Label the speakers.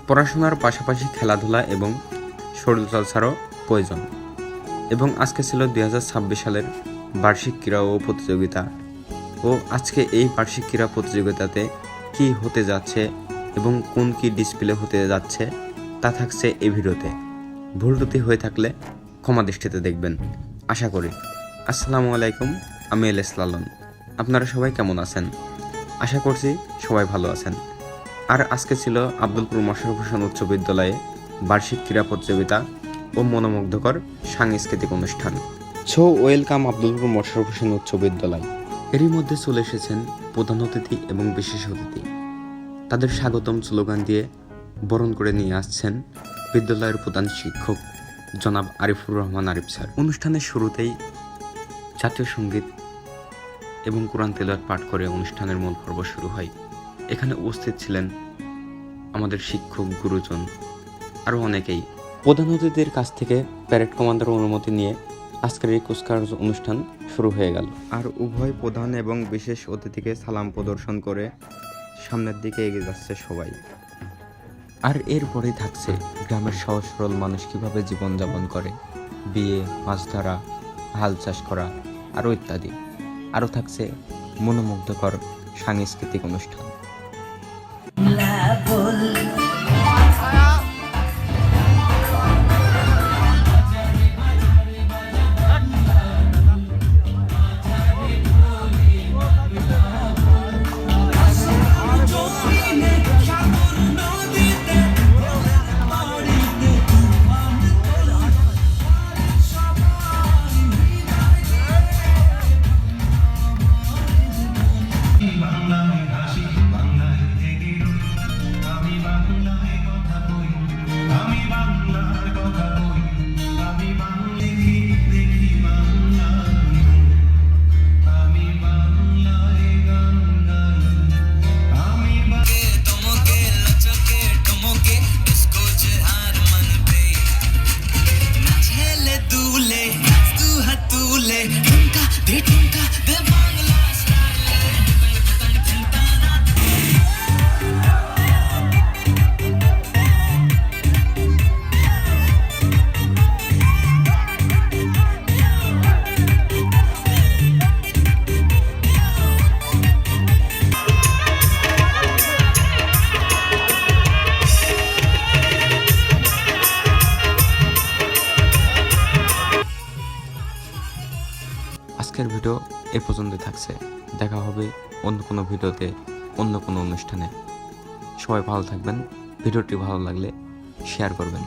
Speaker 1: পড়াশোনার পাশাপাশি খেলাধুলা এবং শরীরচর্চারও প্রয়োজন। এবং আজকে ছিল 2026 সালের বার্ষিক ক্রীড়া ও প্রতিযোগিতা। ও আজকে এই বার্ষিক ক্রীড়া প্রতিযোগিতাতে কি হতে যাচ্ছে এবং কোন কি ডিসপ্লে হতে যাচ্ছে তা থাকছে এই ভিডিওতে। ভুল ত্রুটি হয়ে থাকলে ক্ষমা দৃষ্টিতে দেখবেন আশা করি। আসসালামু আলাইকুম, আমি এল এস লালন। আপনারা সবাই কেমন আছেন? আশা করছি সবাই ভালো আছেন। আর আজকে ছিল আব্দুলপুর মোশাররফ হোসেন উচ্চ বিদ্যালয়ে বার্ষিক ক্রীড়া প্রতিযোগিতা ও মনোমুগ্ধকর সাংস্কৃতিক অনুষ্ঠান। সো ওয়েলকাম আব্দুলপুর মোশাররফ হোসেন উচ্চ বিদ্যালয়। এরই মধ্যে চলে এসেছেন প্রধান অতিথি এবং বিশেষ অতিথি। তাদের স্বাগতম স্লোগান দিয়ে বরণ করে নিয়ে আসছেন বিদ্যালয়ের প্রধান শিক্ষক জনাব আরিফুর রহমান আরিফ স্যার। অনুষ্ঠানের শুরুতেই জাতীয় সঙ্গীত এবং কোরআন তেলাওয়াত পাঠ করে অনুষ্ঠানের মূল পর্ব শুরু হয়। এখানে উপস্থিত ছিলেন আমাদের শিক্ষক, গুরুজন, আরও অনেকেই। প্রধান অতিথির কাছ থেকে প্যারেড কমান্ডার অনুমতি নিয়ে আজকের এই কুচকাওয়াজ অনুষ্ঠান শুরু হয়ে গেল। আর উভয় প্রধান এবং বিশেষ অতিথিকে সালাম প্রদর্শন করে সামনের দিকে এগিয়ে যাচ্ছে সবাই। আর এরপরেই থাকছে গ্রামের সহজ সরল মানুষ কীভাবে জীবনযাপন করে, বিয়ে, মাছ ধরা, হাল চাষ করা আরও ইত্যাদি। আরও থাকছে মনোমুগ্ধকর সাংস্কৃতিক অনুষ্ঠান। আজকের ভিডিও এ পর্যন্তই থাকছে। দেখা হবে অন্য কোনো ভিডিওতে, অন্য কোনো অনুষ্ঠানে। সবাই ভালো থাকবেন। ভিডিওটি ভালো লাগলে শেয়ার করবেন।